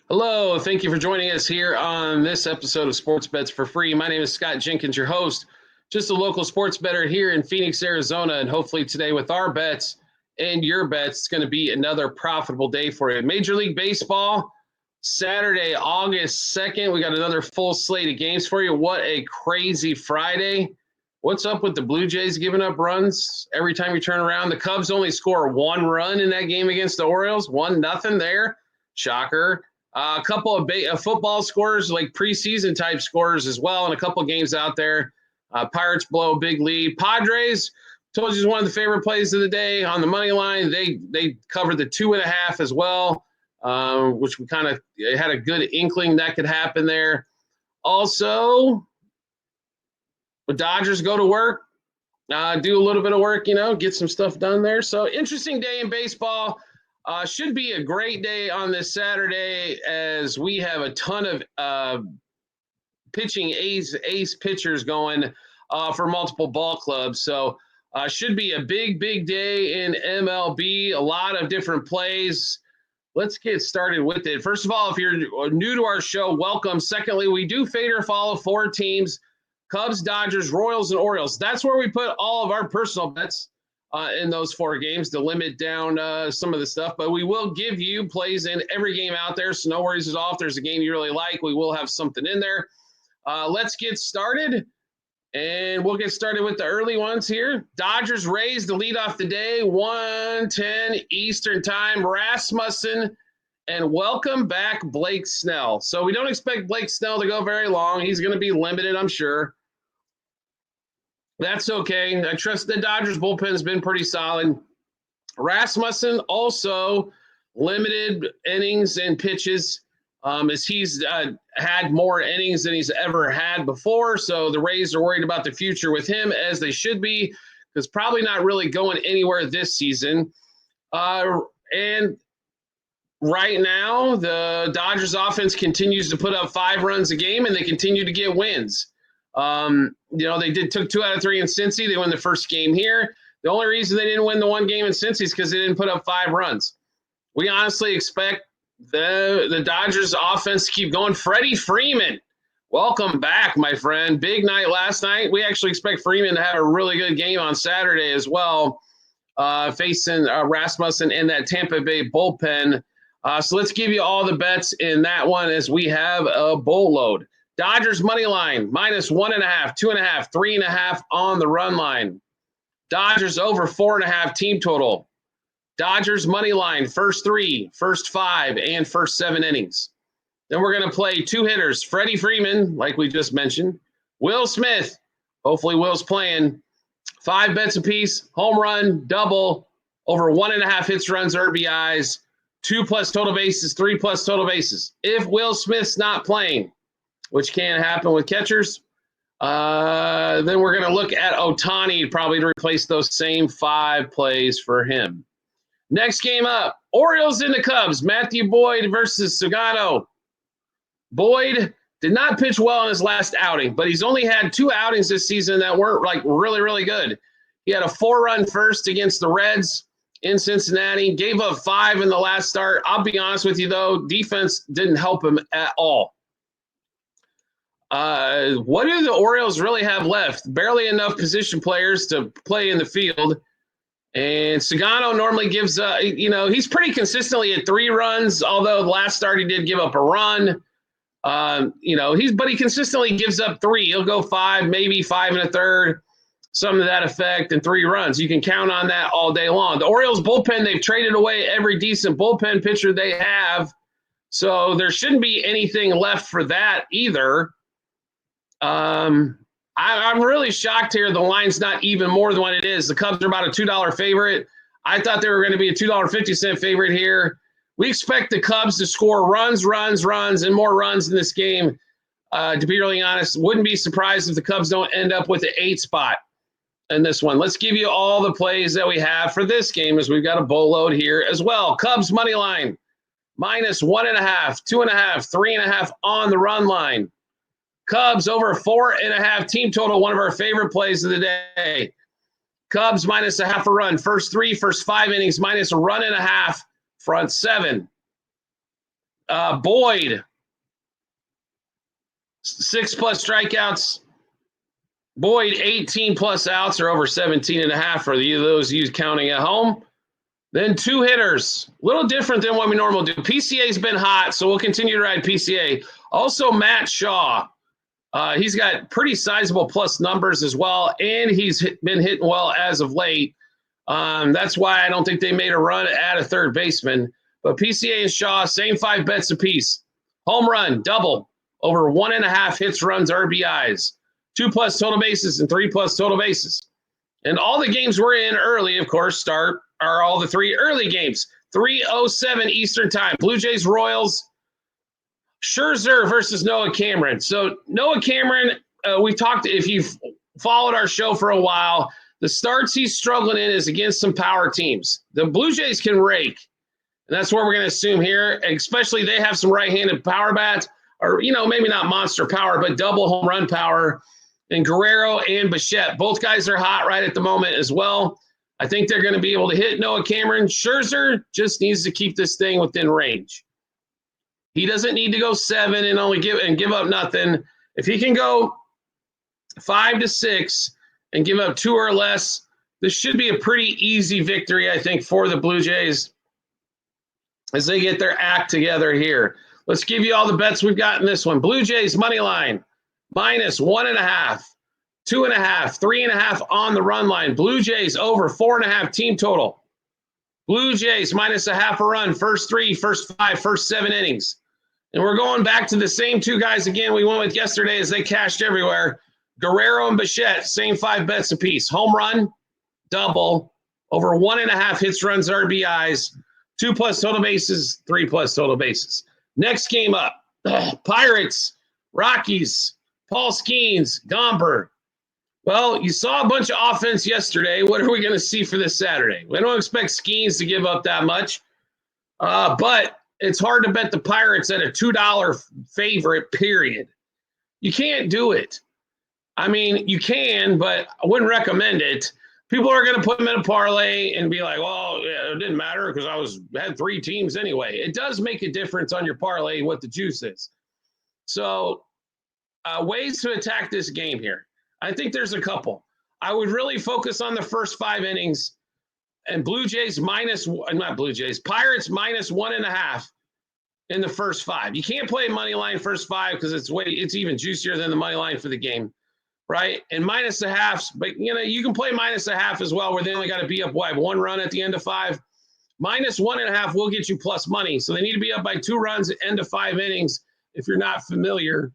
Hello, thank you for joining us here on this episode of Sports Bets for Free. My name is Scott Jenkins, your host, just a local sports bettor here in Phoenix, Arizona, and hopefully today with our bets and your bets, it's going to be another profitable day for you. Major League Baseball, Saturday, August 2nd, we got another full slate of games for you. What a crazy Friday. What's up with the Blue Jays giving up runs every time you turn around? The Cubs only score one run in that game against the Orioles, 1-0 there. Shocker. A couple of football scores, like preseason type scores as well, and a couple of games out there. Pirates blow a big lead. Padres, told you, is one of the favorite plays of the day on the money line. They covered the 2.5 as well, which we kind of had a good inkling that could happen there. Also, the Dodgers go to work, do a little bit of work, get some stuff done there. So interesting day in baseball. Should be a great day on this Saturday as we have a ton of pitching ace pitchers going for multiple ball clubs. So should be a big day in MLB. A lot of different plays. Let's get started with it. First of all, if you're new to our show, welcome. Secondly, we do fade or follow 4 teams: Cubs, Dodgers, Royals, and Orioles. That's where we put all of our personal bets in those 4 games to limit down some of the stuff. But we will give you plays in every game out there, so no worries at all. If there's a game you really like, we will have something in there. Let's get started, and we'll get started with the early ones here. Dodgers Rays to lead off the day, 1:10 Eastern Time. Rasmussen, and welcome back Blake Snell. So we don't expect Blake Snell to go very long. He's going to be limited, I'm sure. That's okay. I trust the Dodgers bullpen has been pretty solid. Rasmussen also limited innings and pitches as he's had more innings than he's ever had before. So the Rays are worried about the future with him, as they should be, because probably not really going anywhere this season. And right now, the Dodgers offense continues to put up 5 runs a game, and they continue to get wins. They took 2 out of 3 in Cincy. They won the first game here. The only reason they didn't win the one game in Cincy is because they didn't put up 5 runs. We honestly expect the Dodgers offense to keep going. Freddie Freeman, welcome back, my friend. Big night last night. We actually expect Freeman to have a really good game on Saturday as well, facing Rasmussen and that Tampa Bay bullpen. So let's give you all the bets in that one as we have a boatload. Dodgers money line, -1.5, 2.5, 3.5 on the run line. Dodgers over 4.5 team total. Dodgers money line, first 3, first 5, and first 7 innings. Then we're going to play 2 hitters. Freddie Freeman, like we just mentioned. Will Smith, hopefully Will's playing. 5 bets apiece, home run, double, over 1.5 hits, runs, RBIs, 2+ total bases, 3+ total bases. If Will Smith's not playing, which can happen with catchers, then we're going to look at Ohtani probably to replace those same 5 plays for him. Next game up, Orioles and the Cubs. Matthew Boyd versus Sugano. Boyd did not pitch well in his last outing, but he's only had 2 outings this season that weren't really good. He had a 4-run first against the Reds in Cincinnati, gave up 5 in the last start. I'll be honest with you, though, defense didn't help him at all. What do the Orioles really have left? Barely enough position players to play in the field. And Sugano normally gives, he's pretty consistently at 3 runs, although the last start he did give up a run. But he consistently gives up 3. He'll go 5, maybe 5 1/3, something to that effect, and 3 runs. You can count on that all day long. The Orioles bullpen, they've traded away every decent bullpen pitcher they have, so there shouldn't be anything left for that either. I'm really shocked here. The line's not even more than what it is. The Cubs are about a $2 favorite. I thought they were going to be a $2.50 favorite here. We expect the Cubs to score runs, and more runs in this game. To be really honest, wouldn't be surprised if the Cubs don't end up with the 8 spot in this one. Let's give you all the plays that we have for this game, as we've got a boatload here as well. Cubs money line, -1.5, 2.5, 3.5 on the run line. Cubs over 4.5 team total, one of our favorite plays of the day. Cubs -0.5 run, first 3, first 5 innings, -1.5 run, front 7. Boyd, 6+ strikeouts. Boyd, 18+ outs, or over 17.5 for those of you counting at home. Then 2 hitters, a little different than what we normally do. PCA's been hot, so we'll continue to ride PCA. Also, Matt Shaw. He's got pretty sizable plus numbers as well, and he's been hitting well as of late. That's why I don't think they made a run at a third baseman. But PCA and Shaw, same 5 bets apiece. Home run, double, over 1.5 hits, runs, RBIs, 2+ total bases, and 3+ total bases. And all the games we're in early, of course, are all the 3 early games. 3:07 Eastern Time. Blue Jays, Royals, Scherzer versus Noah Cameron. So Noah Cameron, we talked, if you've followed our show for a while, the starts he's struggling in is against some power teams. The Blue Jays can rake, and that's what we're going to assume here, especially they have some right-handed power bats, or, maybe not monster power, but double home run power. And Guerrero and Bichette, both guys are hot right at the moment as well. I think they're going to be able to hit Noah Cameron. Scherzer just needs to keep this thing within range. He doesn't need to go 7 and only give up nothing. If he can go 5 to 6 and give up 2 or less, this should be a pretty easy victory, I think, for the Blue Jays as they get their act together here. Let's give you all the bets we've got in this one. Blue Jays money line, -1.5, 2.5, 3.5 on the run line. Blue Jays over 4.5 team total. Blue Jays -0.5 a run, first 3, first 5, first 7 innings. And we're going back to the same 2 guys again we went with yesterday as they cashed everywhere. Guerrero and Bichette, same 5 bets apiece. Home run, double, over 1.5 hits, runs, RBIs, 2+ total bases, 3+ total bases. Next game up, Pirates, Rockies, Paul Skeens, Gomber. Well, you saw a bunch of offense yesterday. What are we going to see for this Saturday? We don't expect Skeens to give up that much, but it's hard to bet the Pirates at a $2 favorite, period. You can't do it. I mean, you can, but I wouldn't recommend it. People are going to put them in a parlay and be like, well, yeah, it didn't matter because I had 3 teams anyway. It does make a difference on your parlay what the juice is. So ways to attack this game here. I think there's a couple. I would really focus on the first 5 innings and Pirates -1.5 in the first 5. You can't play money line first 5 because it's even juicier than the money line for the game, right? And -0.5, but you can play -0.5 as well, where they only got to be up 1 run at the end of 5. -1.5 will get you plus money, so they need to be up by 2 runs at end of 5 innings if you're not familiar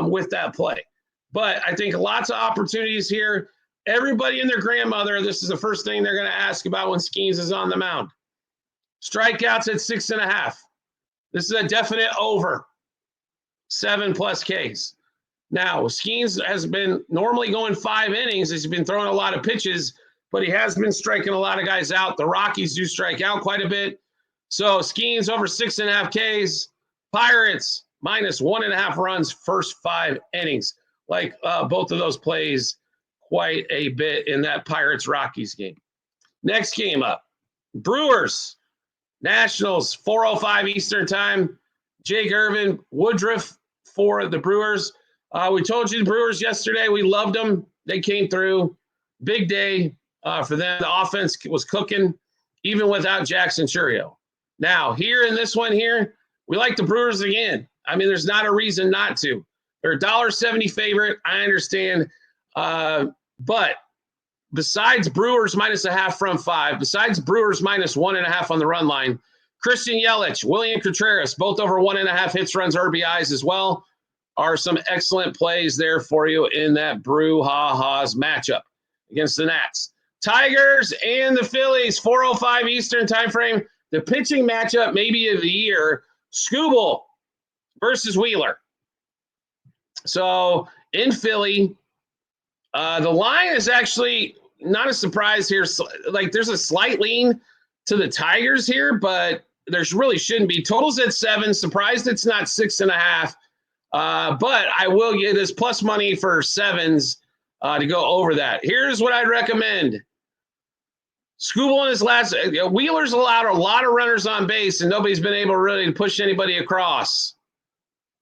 with that play. But I think lots of opportunities here. Everybody and their grandmother, this is the first thing they're going to ask about when Skeens is on the mound. Strikeouts at 6.5. This is a definite over 7+ Ks. Now, Skeens has been normally going 5 innings. He's been throwing a lot of pitches, but he has been striking a lot of guys out. The Rockies do strike out quite a bit. So Skeens over 6.5 Ks. Pirates -1.5 runs first 5 innings. Like both of those plays quite a bit in that Pirates-Rockies game. Next game up, Brewers Nationals, 4:05 Eastern Time. Jake Irvin, Woodruff for the Brewers. We told you the Brewers yesterday. We loved them. They came through. Big day for them. The offense was cooking, even without Jackson Churio. Now, here in this one here, we like the Brewers again. I mean, there's not a reason not to. They're a $1.70 favorite. I understand. But besides Brewers -0.5 from 5, besides Brewers -1.5 on the run line, Christian Yelich, William Contreras, both over 1.5 hits, runs, RBIs as well, are some excellent plays there for you in that Brew-Ha-Ha's matchup against the Nats. Tigers and the Phillies, 4:05 Eastern time frame. The pitching matchup maybe of the year, Skubal versus Wheeler. So in Philly, the line is actually not a surprise here. Like there's a slight lean to the Tigers here, but there's really shouldn't be. Total's at 7. Surprised it's not 6.5. But I will get this plus money for 7s to go over that. Here's what I'd recommend. Skubal in his last Wheeler's allowed a lot of runners on base, and nobody's been able really to push anybody across.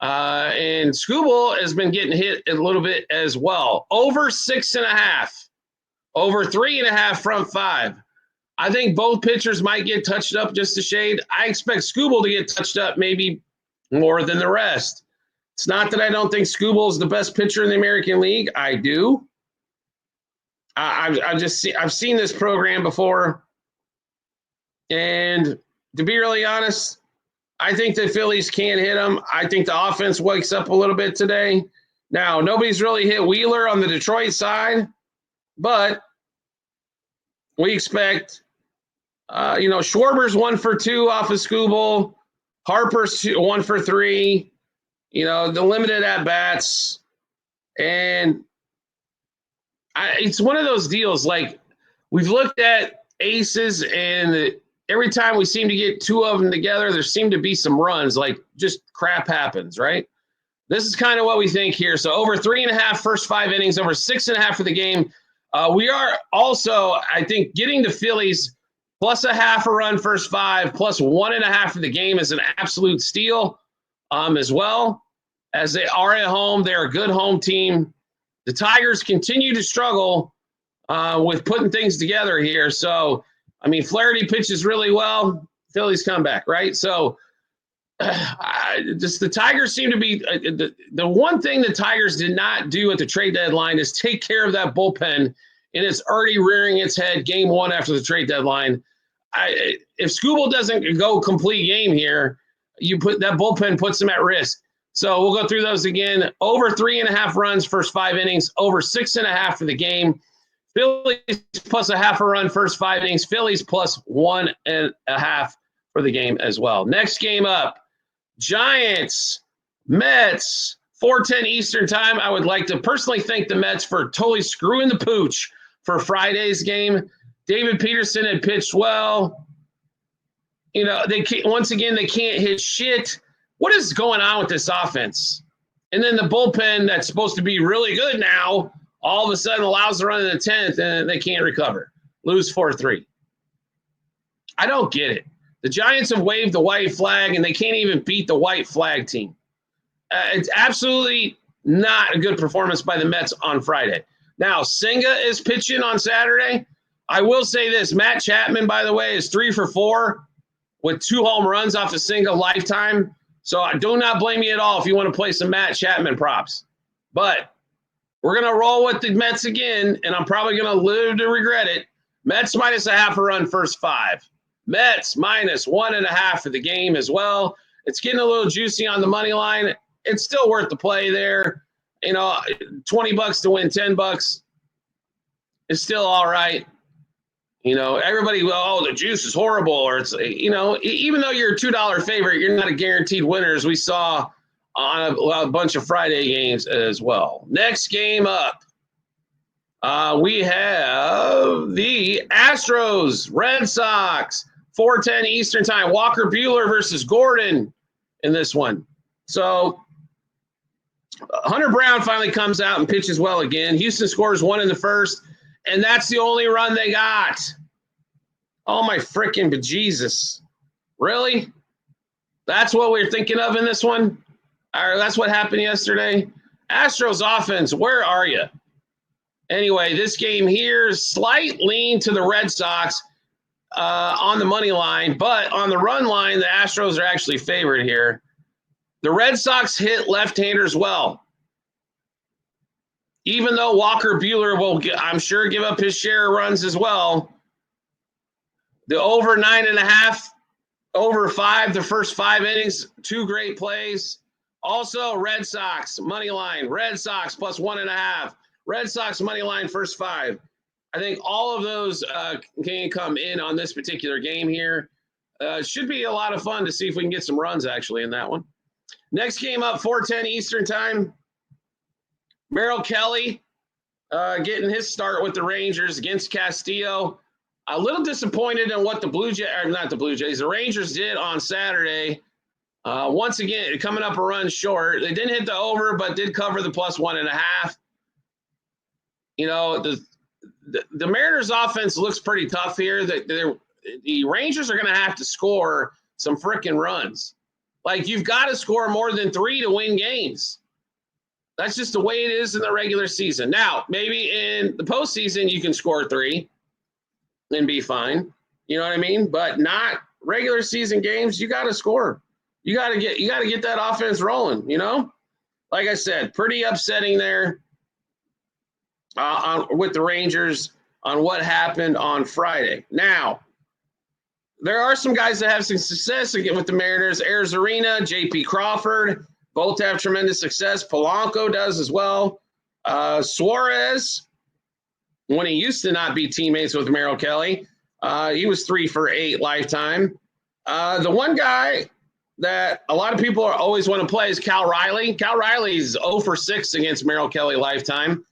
And Skubal has been getting hit a little bit as well. Over 6.5, over 3.5 front five. I think both pitchers might get touched up just a shade. I expect Skubal to get touched up maybe more than the rest. It's not that I don't think Skubal is the best pitcher in the American League. I do. I've seen this program before, and to be really honest, I think the Phillies can't hit him. I think the offense wakes up a little bit today. Now, nobody's really hit Wheeler on the Detroit side, but we expect, Schwarber's 1 for 2 off of Skubal, Harper's 1 for 3. The limited at bats, and it's one of those deals. Like, we've looked at aces, and every time we seem to get 2 of them together, there seem to be some runs. Like, just crap happens, right? This is kind of what we think here. So over 3.5 first 5 innings, over 6.5 for the game. We are also, I think, getting the Phillies plus a half a run first 5, plus 1.5 for the game is an absolute steal as well. As they are at home, they're a good home team. The Tigers continue to struggle with putting things together here. So, Flaherty pitches really well. Phillies come back, right? So, the Tigers seem to be the one thing the Tigers did not do at the trade deadline is take care of that bullpen, and it's already rearing its head game 1 after the trade deadline. If Skubal doesn't go complete game here, that bullpen puts them at risk. So we'll go through those again. Over 3.5 runs first 5 innings, over 6.5 for the game. Phillies plus a half a run first 5 innings. Phillies plus 1.5 for the game as well. Next game up, Giants, Mets, 4:10 Eastern time. I would like to personally thank the Mets for totally screwing the pooch for Friday's game. David Peterson had pitched well. They can't hit shit. What is going on with this offense? And then the bullpen that's supposed to be really good now, all of a sudden allows the run in the 10th, and they can't recover. Lose 4-3. I don't get it. The Giants have waved the white flag, and they can't even beat the white flag team. It's absolutely not a good performance by the Mets on Friday. Now, Senga is pitching on Saturday. I will say this. Matt Chapman, by the way, is 3 for 4 with 2 home runs off of Senga lifetime. So I do not blame you at all if you want to play some Matt Chapman props. But we're going to roll with the Mets again, and I'm probably going to live to regret it. Mets minus a half a run first 5. Mets minus 1.5 for the game as well. It's getting a little juicy on the money line. It's still worth the play there. $20 to win $10 is still all right. Everybody, the juice is horrible, or it's, even though you're a $2 favorite, you're not a guaranteed winner, as we saw on a bunch of Friday games as well. Next game up, we have the Astros, Red Sox, 4:10 Eastern time. Walker Buehler versus Gordon in this one. So Hunter Brown finally comes out and pitches well again. Houston scores 1 in the first, and that's the only run they got. Oh, my freaking bejesus. Really? That's what we're thinking of in this one? Or that's what happened yesterday? Astros offense, where are you? Anyway, this game here, slight lean to the Red Sox on the money line, but on the run line, the Astros are actually favored here. The Red Sox hit left-handers well. Even though Walker Buehler will, I'm sure, give up his share of runs as well. The over 9.5, over 5, the first 5 innings, 2 great plays. Also, Red Sox, money line, Red Sox plus 1.5. Red Sox money line, first 5. I think all of those can come in on this particular game here. Should be a lot of fun to see if we can get some runs actually in that one. Next game up, 4:10 Eastern time. Merrill Kelly getting his start with the Rangers against Castillo. A little disappointed in what the the Rangers did on Saturday. Once again, coming up a run short. They didn't hit the over, but did cover the plus 1.5. the Mariners offense looks pretty tough here. The Rangers are going to have to score some freaking runs. Like, you've got to score more than 3 to win games. That's just the way it is in the regular season. Now, maybe in the postseason you can score 3 and be fine. You know what I mean? But not regular season games. You got to score. You got to get that offense rolling. You know, like I said, pretty upsetting there with the Rangers on what happened on Friday. Now, there are some guys that have some success again with the Mariners. Arizarena, J.P. Crawford, both have tremendous success. Polanco does as well. Suarez, when he used to not be teammates with Merrill Kelly, he was 3 for 8 lifetime. The one guy that a lot of people always want to play is Cal Riley. Cal Riley's 0 for 6 against Merrill Kelly lifetime.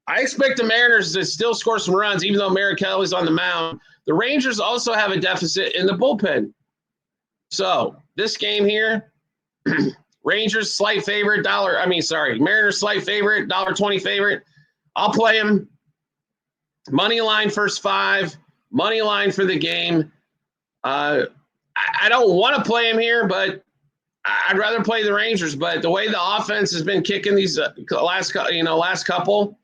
I expect the Mariners to still score some runs, even though Merrill Kelly's on the mound. The Rangers also have a deficit in the bullpen. So this game here, Rangers slight favorite, Mariners slight favorite, $1.20 favorite. I'll play him. Money line first 5, money line for the game. I don't want to play him here, but I'd rather play the Rangers. But the way the offense has been kicking these last couple,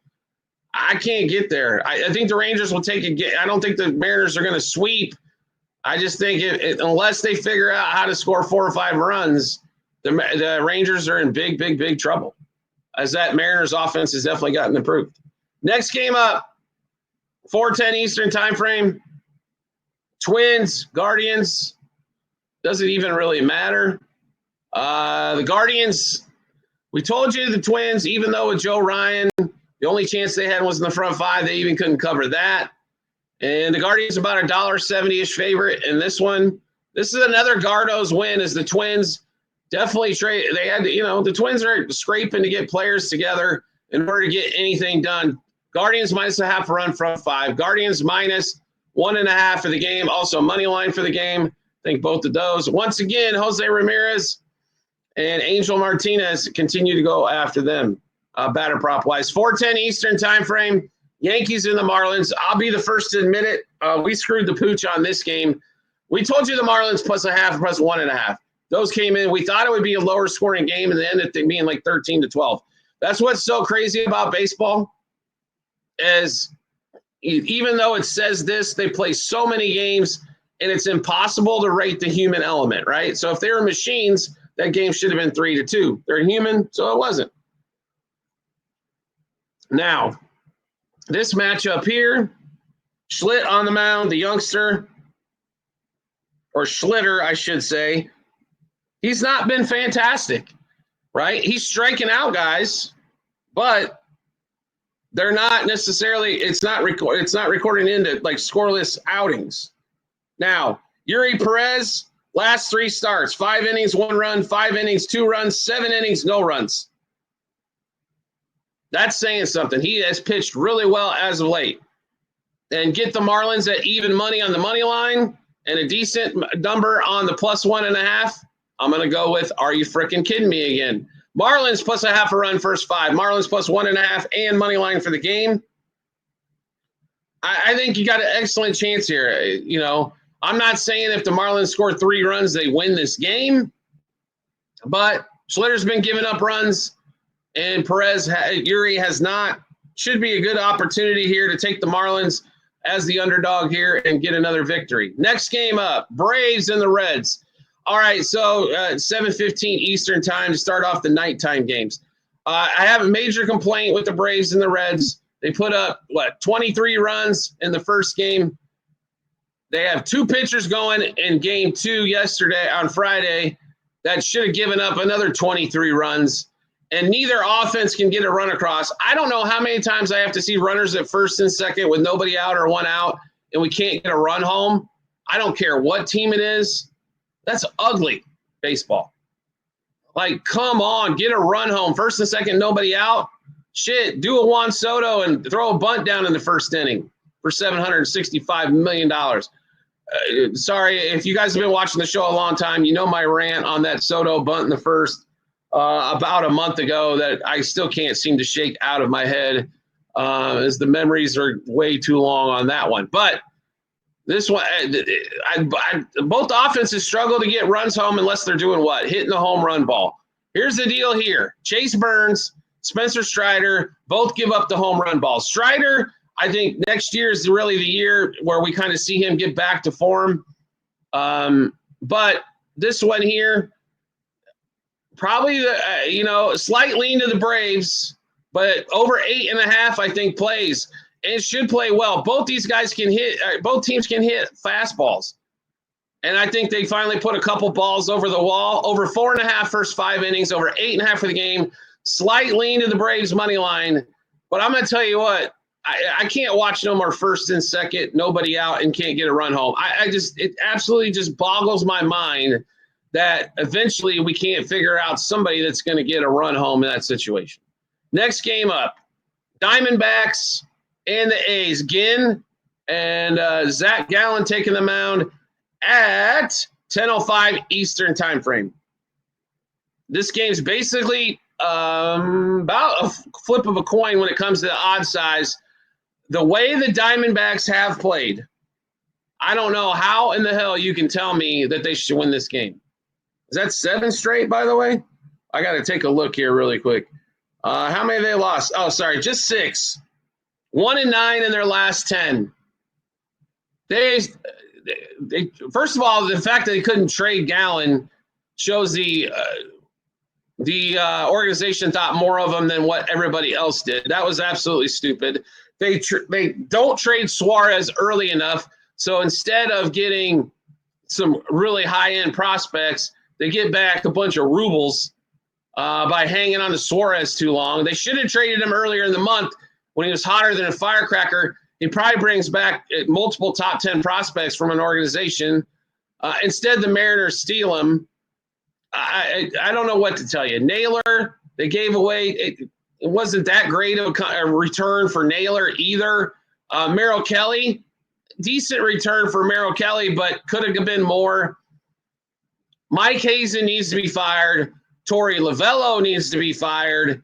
I can't get there. I think the Rangers will take it. I don't think the Mariners are going to sweep. I just think unless they figure out how to score 4 or 5 runs, the Rangers are in big, big, big trouble, as that Mariners offense has definitely gotten improved. Next game up, 4:10 Eastern time frame. Twins, Guardians. Doesn't even really matter. The Guardians, we told you the Twins, even though with Joe Ryan, the only chance they had was in the front 5. They even couldn't cover that. And the Guardians about a $1.70-ish favorite in this one. This is another Gardo's win as the Twins definitely trade. They had to, the Twins are scraping to get players together in order to get anything done. Guardians minus a half run front 5. Guardians minus 1.5 for the game. Also money line for the game. I think both of those. Once again, Jose Ramirez and Angel Martinez continue to go after them. Batter prop wise. 4:10 Eastern time frame. Yankees and the Marlins. I'll be the first to admit it. We screwed the pooch on this game. We told you the Marlins plus a half, plus 1.5. Those came in. We thought it would be a lower scoring game, and it ended up being like 13-12. That's what's so crazy about baseball, is even though it says this, they play so many games, and it's impossible to rate the human element, right? So if they were machines, that game should have been 3-2. They're human, so it wasn't. Now, this matchup here, Schlitt on the mound, the youngster, or Schlitter, I should say. He's not been fantastic, right? He's striking out guys, but they're not necessarily, it's not recording into like scoreless outings. Now, Yuri Perez, last 3 starts, 5 innings, 1 run, 5 innings, 2 runs, 7 innings, no runs. That's saying something. He has pitched really well as of late. And get the Marlins at even money on the money line and a decent number on the plus 1.5. I'm going to go with, are you freaking kidding me again? Marlins plus a half a run first 5. Marlins plus 1.5 and money line for the game. I think you got an excellent chance here. I'm not saying if the Marlins score 3 runs, they win this game. But Schlitter's been giving up runs. And Yuri has not. Should be a good opportunity here to take the Marlins as the underdog here and get another victory. Next game up, Braves and the Reds. All right, so 7:15 Eastern time to start off the nighttime games. I have a major complaint with the Braves and the Reds. They put up, 23 runs in the first game. They have 2 pitchers going in game 2 yesterday on Friday that should have given up another 23 runs. And neither offense can get a run across. I don't know how many times I have to see runners at first and second with nobody out or 1 out, and we can't get a run home. I don't care what team it is. That's ugly baseball. Like, come on, get a run home. First and second, nobody out. Shit, do a Juan Soto and throw a bunt down in the first inning for $765 million. Sorry, if you guys have been watching the show a long time, you know my rant on that Soto bunt in the first about a month ago that I still can't seem to shake out of my head. as the memories are way too long on that one. But this one, both offenses struggle to get runs home unless they're doing what? Hitting the home run ball. Here's the deal here. Chase Burns, Spencer Strider, both give up the home run ball. Strider, I think next year is really the year where we kind of see him get back to form. But this one here, probably a slight lean to the Braves, but over 8.5, I think, plays and should play well. Both these guys can hit. Both teams can hit fastballs, and I think they finally put a couple balls over the wall. Over 4.5 first 5 innings, over 8.5 for the game. Slight lean to the Braves money line, but I'm going to tell you what. I can't watch no more first and second, nobody out, and can't get a run home. It absolutely just boggles my mind that eventually we can't figure out somebody that's going to get a run home in that situation. Next game up, Diamondbacks and the A's. Ginn and Zach Gallen taking the mound at 10:05 Eastern time frame. This game's basically about a flip of a coin when it comes to the odd size. The way the Diamondbacks have played, I don't know how in the hell you can tell me that they should win this game. Is that 7 straight, by the way? I got to take a look here really quick. How many have they lost? Oh, sorry, just 6. 1-9 in their last 10. They first of all, the fact that they couldn't trade Gallen shows the organization thought more of him than what everybody else did. That was absolutely stupid. They don't trade Suarez early enough, so instead of getting some really high-end prospects, they get back a bunch of rubles by hanging on to Suarez too long. They should have traded him earlier in the month when he was hotter than a firecracker. He probably brings back multiple top 10 prospects from an organization. Instead, the Mariners steal him. I don't know what to tell you. Naylor, they gave away. It wasn't that great of a return for Naylor either. Merrill Kelly, decent return for Merrill Kelly, but could have been more. Mike Hazen needs to be fired. Torey Lovello needs to be fired.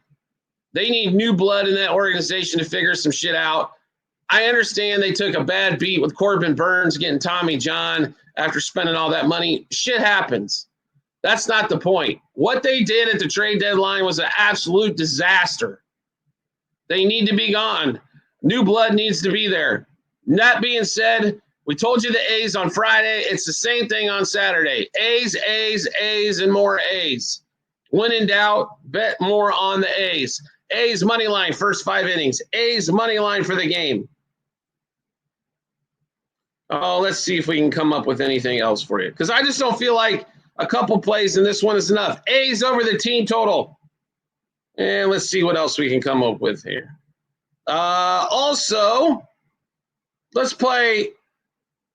They need new blood in that organization to figure some shit out. I understand they took a bad beat with Corbin Burns getting Tommy John after spending all that money. Shit happens. That's not the point. What they did at the trade deadline was an absolute disaster. They need to be gone. New blood needs to be there. That being said, we told you the A's on Friday. It's the same thing on Saturday. A's, A's, A's, and more A's. When in doubt, bet more on the A's. A's money line, first 5 innings. A's money line for the game. Oh, let's see if we can come up with anything else for you. Because I just don't feel like a couple plays in this one is enough. A's over the team total. And let's see what else we can come up with here. Also, let's play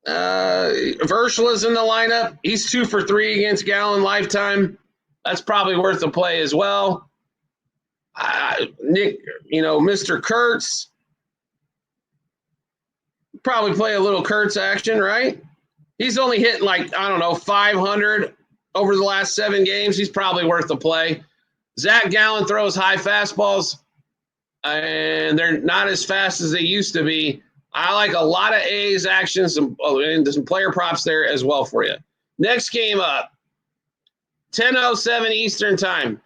Verschel is in the lineup. He's 2 for 3 against Gallen lifetime. That's probably worth a play as well. Nick, Mr. Kurtz. Probably play a little Kurtz action, right? He's only hitting 500 over the last 7 games. He's probably worth a play. Zach Gallen throws high fastballs, and they're not as fast as they used to be. I like a lot of A's actions and some player props there as well for you. Next game up, 10:07 Eastern time.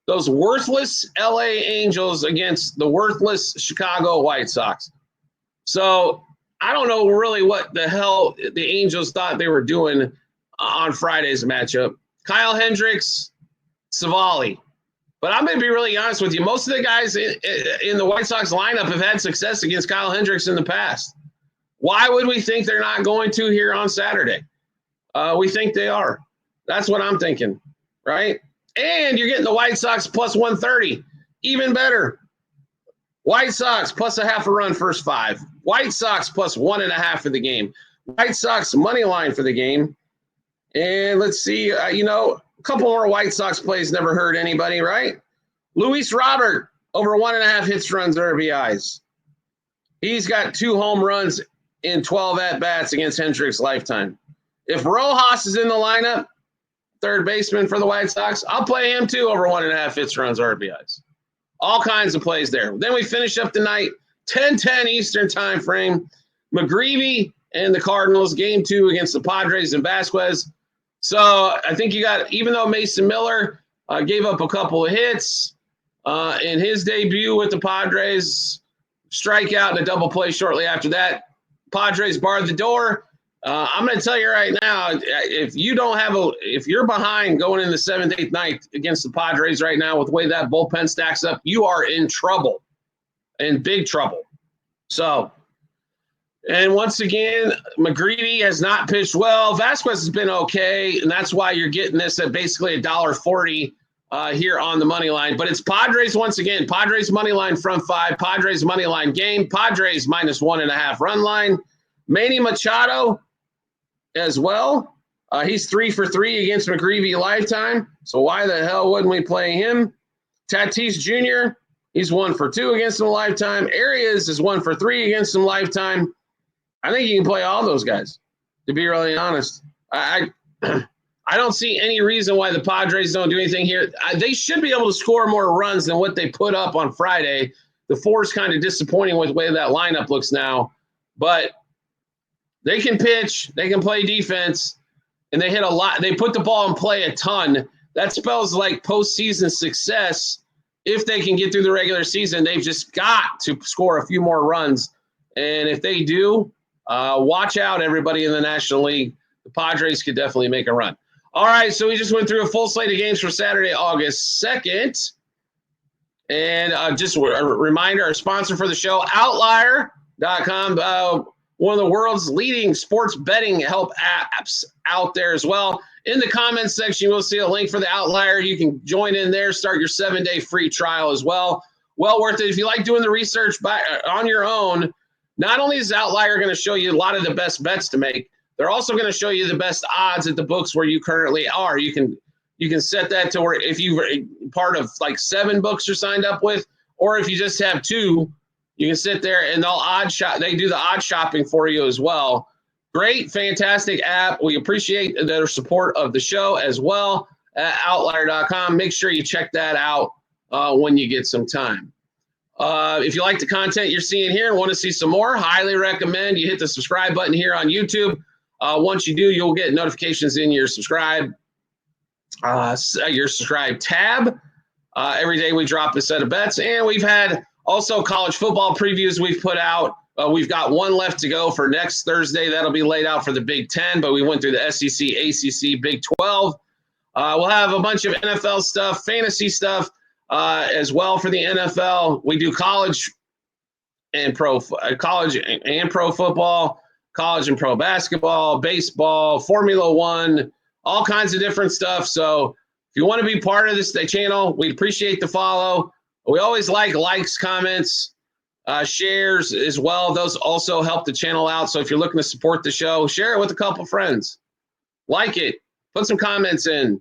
Those worthless LA Angels against the worthless Chicago White Sox. So I don't know really what the hell the Angels thought they were doing on Friday's matchup. Kyle Hendricks, Savali. But I'm going to be really honest with you. Most of the guys in the White Sox lineup have had success against Kyle Hendricks in the past. Why would we think they're not going to here on Saturday? We think they are. That's what I'm thinking, right? And you're getting the White Sox plus 130. Even better. White Sox plus a half a run first 5. White Sox plus 1.5 for the game. White Sox money line for the game. And let's see, a couple more White Sox plays never hurt anybody, right? Luis Robert, over 1.5 hits, runs, RBIs. He's got 2 home runs in 12 at-bats against Hendricks lifetime. If Rojas is in the lineup, third baseman for the White Sox, I'll play him too over 1.5 hits, runs, RBIs. All kinds of plays there. Then we finish up the night, 10:10 Eastern time frame. McGreevy and the Cardinals, game 2 against the Padres and Vasquez. So I think you got, even though Mason Miller gave up a couple of hits in his debut with the Padres, strikeout and a double play shortly after that, Padres barred the door. I'm going to tell you right now, if you're behind going in the 7th, 8th, 9th against the Padres right now with the way that bullpen stacks up, you are in trouble, in big trouble. So, and once again, McGreevy has not pitched well. Vasquez has been okay, and that's why you're getting this at basically $1.40 here on the money line. But it's Padres once again. Padres money line front 5. Padres money line game. Padres -1.5 run line. Manny Machado as well. He's 3 for 3 against McGreevy lifetime. So why the hell wouldn't we play him? Tatis Jr., he's 1 for 2 against him lifetime. Arias is 1 for 3 against him lifetime. I think you can play all those guys, to be really honest. I don't see any reason why the Padres don't do anything here. They should be able to score more runs than what they put up on Friday. The 4 is kind of disappointing with the way that lineup looks now. But they can pitch, they can play defense, and they hit a lot. They put the ball in play a ton. That spells like postseason success. If they can get through the regular season, they've just got to score a few more runs. And if they do, watch out, everybody in the National League. The Padres could definitely make a run. All right, so we just went through a full slate of games for Saturday, August 2nd. And just a reminder, our sponsor for the show, Outlier.com, one of the world's leading sports betting help apps out there as well. In the comments section, you'll see a link for the Outlier. You can join in there, start your 7-day free trial as well. Well worth it. If you like doing the research on your own, not only is Outlier going to show you a lot of the best bets to make, they're also going to show you the best odds at the books where you currently are. You can set that to where if you're part of like 7 books you're signed up with, or if you just have 2, you can sit there and they do the odd shopping for you as well. Great, fantastic app. We appreciate their support of the show as well at Outlier.com. Make sure you check that out when you get some time. If you like the content you're seeing here and want to see some more, highly recommend you hit the subscribe button here on YouTube. Once you do, you'll get notifications in your subscribe tab. Every day we drop a set of bets, and we've had also college football previews we've put out. We've got one left to go for next Thursday. That'll be laid out for the Big Ten, but we went through the SEC, ACC, Big 12. We'll have a bunch of NFL stuff, fantasy stuff as well for the NFL. We do college and pro football, college and pro basketball, baseball, Formula One, all kinds of different stuff. So if you want to be part of this channel, we appreciate the follow. We always likes, comments, shares as well. Those also help the channel out. So if you're looking to support the show, share it with a couple friends. Like it. Put some comments in.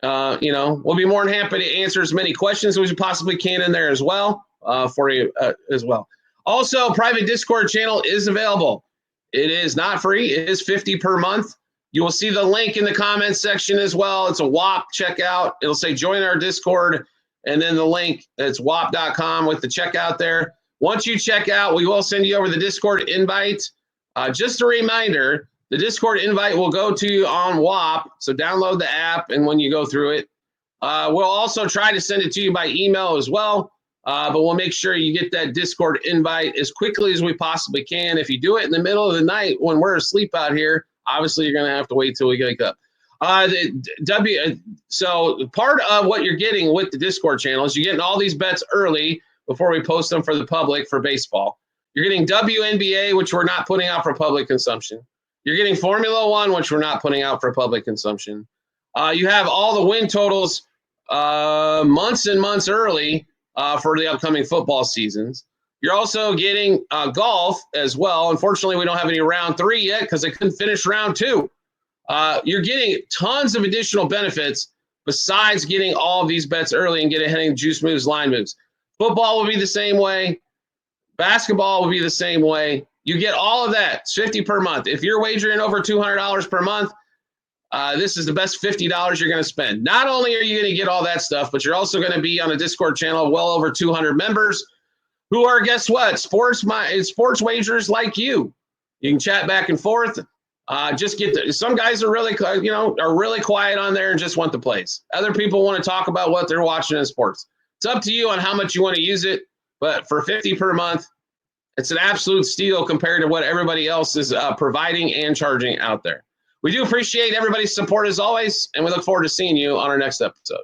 We'll be more than happy to answer as many questions as we possibly can in there as well for you as well. Also, private Discord channel is available. It is not free. It is $50 per month. You will see the link in the comments section as well. It's a WAP checkout. It'll say join our Discord, and then the link, it's wap.com with the checkout there. Once you check out, we will send you over the Discord invite. Just a reminder, the Discord invite will go to you on WAP, so download the app, and when you go through it, we'll also try to send it to you by email as well, but we'll make sure you get that Discord invite as quickly as we possibly can. If you do it in the middle of the night when we're asleep out here, obviously you're going to have to wait till we wake up. So part of what you're getting with the Discord channel is you're getting all these bets early before we post them for the public for baseball. You're getting WNBA, which we're not putting out for public consumption. You're getting Formula One, which we're not putting out for public consumption. You have all the win totals months and months early for the upcoming football seasons. You're also getting golf as well. Unfortunately, we don't have any round 3 yet because they couldn't finish round 2. You're getting tons of additional benefits besides getting all of these bets early and getting juice moves, line moves. Football will be the same way. Basketball will be the same way. You get all of that. It's $50 per month. If you're wagering over $200 per month, this is the best $50 you're going to spend. Not only are you going to get all that stuff, but you're also going to be on a Discord channel, well over 200 members. who are, guess what, sports wagers like you. You can chat back and forth. Just get some guys are really, are really quiet on there and just want the plays. Other people want to talk about what they're watching in sports. It's up to you on how much you want to use it. But for $50 per month, it's an absolute steal compared to what everybody else is providing and charging out there. We do appreciate everybody's support as always, and we look forward to seeing you on our next episode.